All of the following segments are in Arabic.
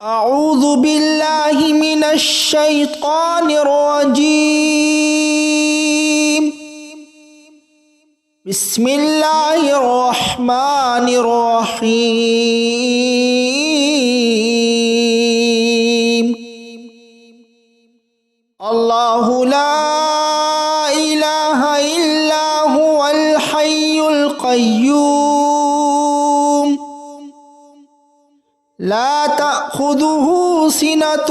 أعوذ بالله من الشيطان الرجيم. بسم الله الرحمن الرحيم. الله لا إله إلا هو الحي القيوم لا تأخذه سنة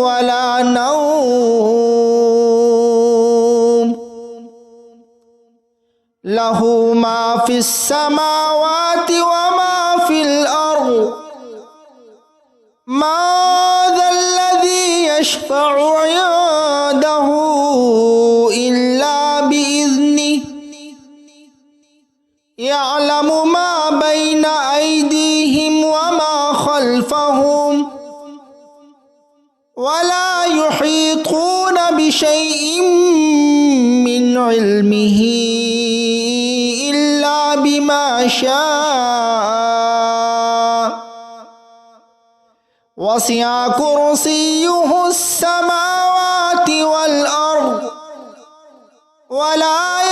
ولا نوم له ما في السماوات وما في الأرض ما ذا الذي يشفع عنده إلا بإذنه يعلم ما بين أيديهم وما خلفهم ولا يحيطون بشيء من علمه إلا بما شاء وسع كرسيه السماوات والأرض ولا